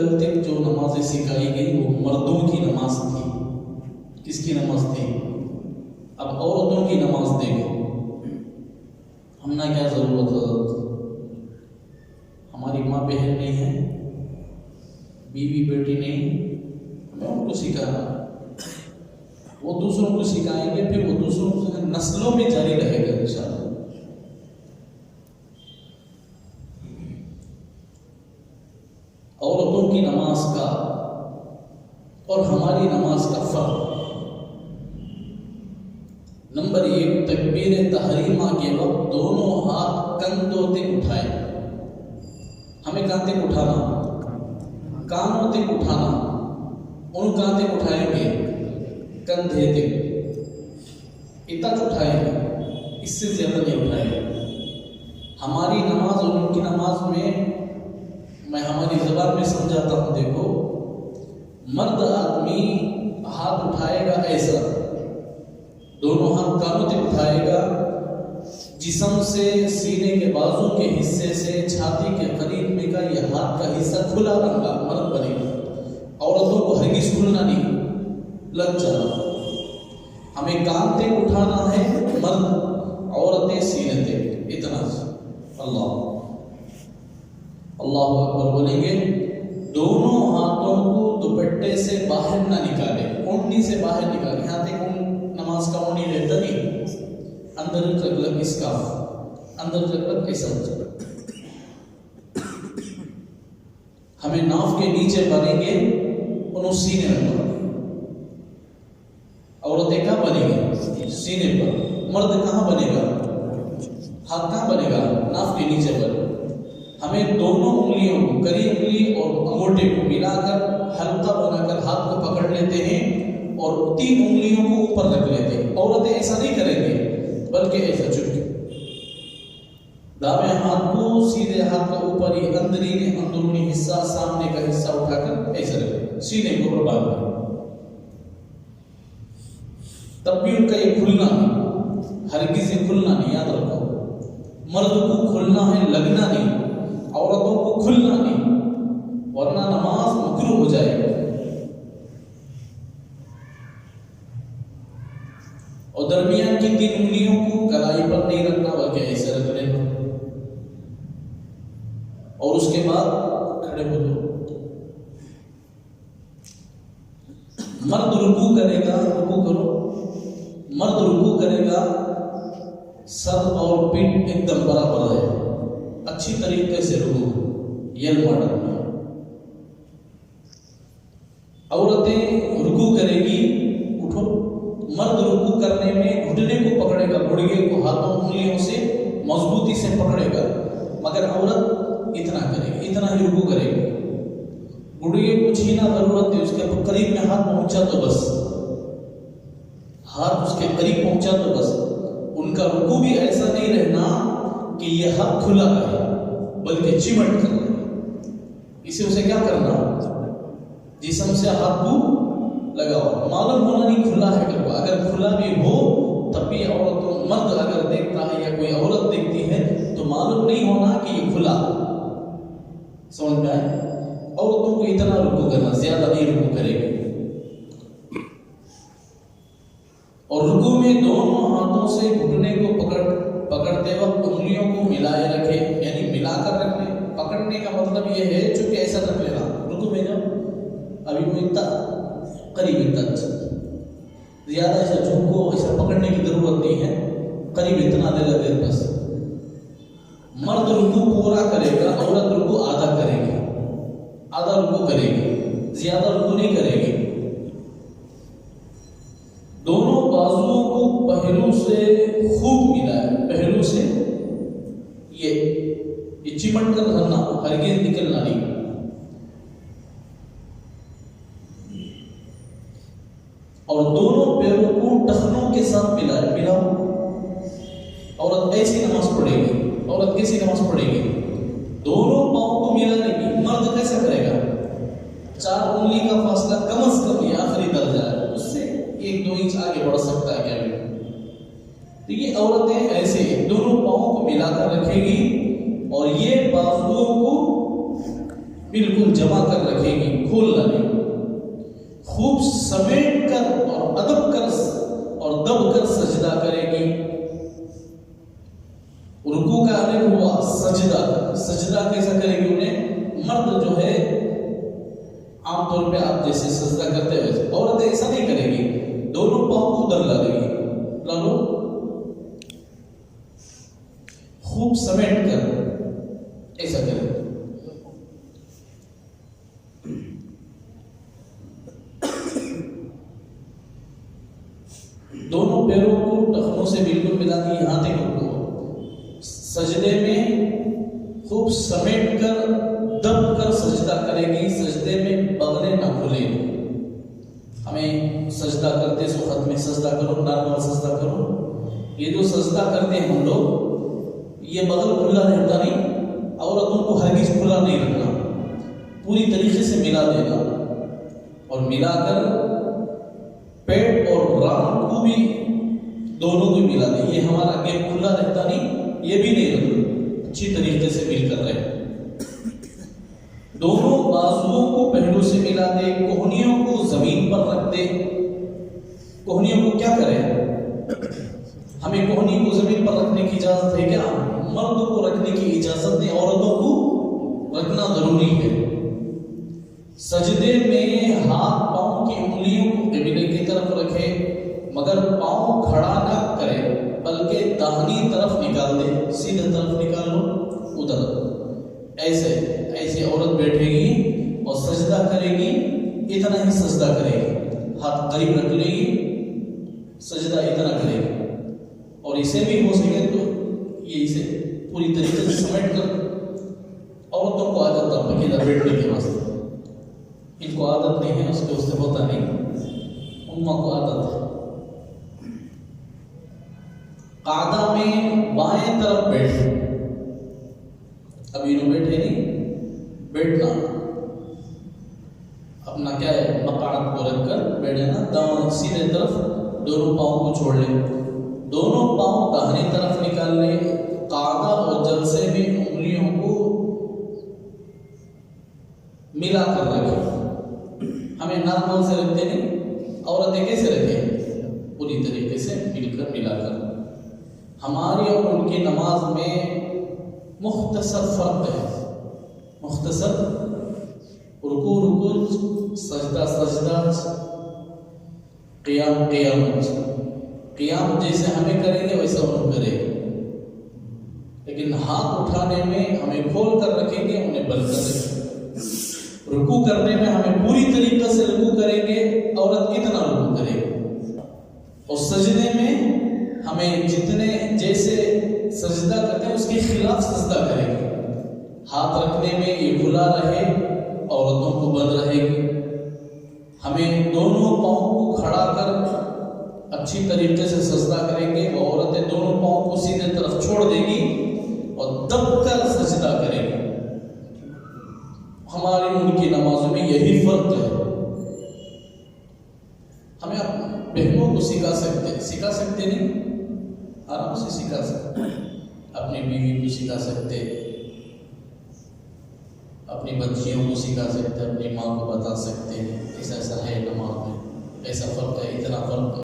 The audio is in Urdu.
وقت تک جو نمازیں سکھائی گئی وہ مردوں کی نماز تھی. کس کی نماز تھی؟ اب عورتوں کی نماز دیکھو. ہم نہ کیا ضرورت ہے؟ ہماری ماں بہن نہیں ہے، بیوی بیٹی نہیں، ہمیں ان کو سکھانا. وہ دوسروں کو سکھائیں گے، پھر وہ دوسروں کو نسلوں میں جاری رہے گا انشاءاللہ. عورتوں کی نماز کا اور ہماری نماز کا فرق. نمبر 1، تکبیر تحریمہ کے وقت دونوں ہاتھ کندھوں تک اٹھائے. ہمیں کہاں تک اٹھانا؟ کانوں تک اٹھانا. ان کہاں تک اٹھائیں گے؟ کندھے تک. اتنا اٹھائیں گے، اس سے زیادہ نہیں اٹھائیں گے. ہماری نماز اور ان کی نماز میں ہماری زبان میں سمجھاتا ہوں. دیکھو، مرد آدمی ہاتھ اٹھائے گا ایسا، دونوں ہاتھ کانوں تک اٹھائے گا، جسم سے سینے کے بازو کے حصے سے چھاتی کے قریب میں کا یہ ہاتھ کا حصہ کھلا رہے گا، مرد بنے گا. عورتوں کو ہرگز کھلنا نہیں، لگ جانا. ہمیں کان تک اٹھانا ہے مرد، عورتیں سینے تک. اتنا اللہ اکبر بولیں گے. دونوں ہاتھوں کو دوپٹے سے باہر نہ نکالے، اونی سے باہر نکالے. یہاں تک نماز کا اونی رہتا نہیں، اندر تک اسکارف، اندر تک ایسا. ہمیں ناف کے نیچے بنیں گے، انہوں سینے میں بنیں گے. عورتیں کہاں بنے گی؟ سینے پر. مرد کہاں بنے گا؟ ہاتھ کہاں بنے گا؟ ناف کے نیچے پر. ہمیں دونوں انگلیوں کو، کری انگلی اور انگوٹھے کو ملا کر حلقہ بنا کر ہاتھ کو پکڑ لیتے ہیں اور 3 انگلیوں کو اوپر رکھ لیتے ہیں. عورتیں ایسا نہیں کریں گے، بلکہ ایسا چپ کے دائیں ہاتھ کو سیدھے ہاتھ کا اوپر ہی اندرونی حصہ، سامنے کا حصہ اٹھا کر ایسا رکھیں، سینے کو باندھ کر. تب بھی ان کا یہ کھلنا نہیں، ہرگز یہ کھلنا نہیں. یاد رکھو، مرد کو کھلنا ہے، لگنا نہیں. عورتوں کو کھلنا نہیں، ورنہ نماز مکروہ ہو جائے گی. اور درمیان کی 3 انگلیوں کو کلائی پر نہیں رکھنا، بلکہ ایسے رکھ لینا. اور اس کے بعد کھڑے ہو جاؤ. مرد رکوع کرے گا، رکوع کرو. مرد رکوع کرے گا، سر اور پیٹھ ایک دم برابر ہے، اچھی طریقے سے رکوع یل ماڈل میں. عورتیں رکوع کرے گی، اٹھو. مرد رکوع کرنے میں گھٹنے کو پکڑے گا، گھڑیے کو ہاتھوں انگلیوں سے مضبوطی سے پکڑے گا، مگر عورت اتنا کرے گی، اتنا ہی رکوع کرے گی. گھڑیے کو چھینا ضرورت ہے، اس کے قریب میں ہاتھ پہنچا تو بس، ہاتھ اس کے قریب پہنچا تو بس. ان کا رکوع بھی ایسا نہیں رہنا کہ یہ ہاتھ کھلا رہے، بلکہ چمٹ کر رہے. اسے کیا کرنا؟ جسم سے ہاتھ کو لگاؤ. معلوم ہونا نہیں کھلا ہے کہ اگر کھلا بھی ہو تب بھی مرد اگر دیکھتا ہے یا کوئی عورت دیکھتی ہے تو معلوم نہیں ہونا کہ یہ کھلا. سمجھ میں آئے؟ عورتوں کو اتنا رکوع کرنا، زیادہ نہیں رکوع کرے گی. اور رکوع میں دونوں ہاتھوں سے گھٹنے کو پکڑتے وقت انگلیوں کو ملائے رکھے، یعنی ملا کر رکھنے. پکڑنے کا مطلب یہ ہے چونکہ ایسا رکھ لینا. رکوع میں جب ابھی وہ اتنا قریب، اتنا زیادہ ایسا جھکو، ایسا پکڑنے کی ضرورت نہیں ہے، قریب اتنا دے گا دیر بس. مرد رکوع پورا کرے گا، عورت رکوع آدھا کرے گی. آدھا رکوع کرے گی، زیادہ رکوع نہیں کرے گی. دونوں بازوؤں کو پہلو سے خوب ملائے، پہلو سے یہ چمٹ کر دھرنا، ہرگز نکلنا نہیں. اور دونوں پیروں کو ٹخنوں کے ساتھ ملاؤ. عورت ایسی نماز پڑھے گی. عورت کیسی نماز پڑھے گی؟ دونوں پاؤں کو ملانے کی. مرد کیسا کرے گا؟ 4 انگلی کا فاصلہ کم از کم یہ آخری درجہ ہے، اس سے 1-2 انچ آگے بڑھ سکتا ہے کیا بھی. تو یہ عورتیں ایسے دونوں پاؤں کو ملا کر رکھے گی اور یہ بازوؤں کو بالکل جمع کر رکھے گی، کھولنا نہیں، خوب سمیٹ کر اور ادب کر اور دب کر سجدہ کرے گی۔ رکوع کا الگ ہوا سجدہ، سجدہ کیسا کرے گی؟ انہیں مرد جو ہے عام طور پہ آپ جیسے سجدہ کرتے ہوئے، عورت ایسا نہیں کرے گی، دونوں پاؤں کو ادھر لا دے گی، لا لو، خوب سمیٹ کر ایسا کرے، دونوں پیروں کو ٹخنوں سے بالکل ملا دی، یہاں تک رکو، سجدے میں خوب سمیٹ کر دب کر سجدہ کرے گی، سجدے میں بغلیں نہ کھلے۔ ہمیں سجدہ کرتے سو خط میں سجدہ کرو، نارمل سجدہ کرو، یہ جو سجدہ کرتے ہیں ہم لوگ، یہ بغل کھلا رہتا نہیں، عورتوں کو ہرگز کھلا نہیں رکھنا، پوری طریقے سے ملا دینا، اور ملا کر پیٹ اور ران کو بھی دونوں کو ملا دیں، یہ ہمارا گیپ کھلا رہتا نہیں، یہ بھی نہیں رکھنا، اچھی طریقے سے مل کر رہے، دونوں بازوؤں کو پہلو سے ملا دے، کوہنیوں کو زمین پر رکھ دے۔ کوہنیوں کو کیا کرے؟ ہمیں کوہنی کو زمین پر رکھنے کی اجازت ہے کیا؟ مرد کو رکھنے کی اجازت نہیں، عورتوں کو رکھنا ضروری ہے۔ سجدے میں ہاتھ پاؤں کی انگلیوں کو قبلے کی طرف رکھے، مگر پاؤں کھڑا نہ کرے، بلکہ داہنی طرف نکال دے، سیدھے طرف نکال لو، ادھر ایسے ایسے عورت بیٹھے گی اور سجدہ کرے گی، اتنا ہی سجدہ کرے گی، ہاتھ قریب رکھ لے گی، سجدہ اتنا کرے گی، اور اسے بھی ہو سکے تو یہ اسے پوری طریقے سے سمیٹ کر، عورتوں کو عادت ہے ادھر بیٹھنے کے واسطے، ان کو عادت نہیں ہے، اس کے واسطے ہوتا نہیں، امہ کو عادت ہے۔ قعدہ میں بائیں طرف بیٹھے، ابھی انہوں بیٹھے نہیں، بیٹھنا اپنا کیا ہے، مقعد کو رکھ کر بیٹھنا، داؤں سیدھے طرف دونوں پاؤں کو چھوڑ لیں، دونوں پاؤں داہنی طرف نکال لیں، قعدہ اور جلسے میں انگلیوں کو ملا کر رکھیں، ہمیں نارمل سے رکھتے نہیں، عورتیں کیسے رکھیں؟ پوری طریقے سے مل کر ملا کر۔ ہماری اور ان کی نماز میں مختصر فرق ہے، مختصر، رکوع رکوع، سجدہ سجدہ، قیام قیام، قیام جیسے ہمیں کریں گے ویسا انہوں کرے گے، لیکن ہاتھ اٹھانے میں ہمیں کھول کر رکھیں گے، انہیں بند کر رکھیں گے، رکوع کرنے میں ہمیں پوری طریقے سے رکوع کریں گے، عورت اتنا رکوع کرے گی، اور سجدے میں ہمیں جتنے جیسے سجدہ کرتے ہیں اس کے خلاف سجدہ کرے گی، ہاتھ رکھنے میں یہ کھلا رہے، عورتوں کو بند رہے گی، ہمیں دونوں پاؤں کو کھڑا کر اچھی طریقے سے سجدہ کریں گے، وہ عورتیں دونوں پاؤں کو سیدھے طرف چھوڑ دے گی اور دب کر سجدہ کریں گی۔ ہماری ان کی نمازوں میں یہی فرق ہے، ہمیں بہنوں کو سکھا سکتے نہیں، آرام سے سکھا سکتے، اپنی بیوی کو سکھا سکتے، اپنی بچیوں کو سکھا سکتے، اپنی ماں کو بتا سکتے، ایسا ایسا ہے نماز میں، ایسا فرق ہے، اتنا فرق ہے۔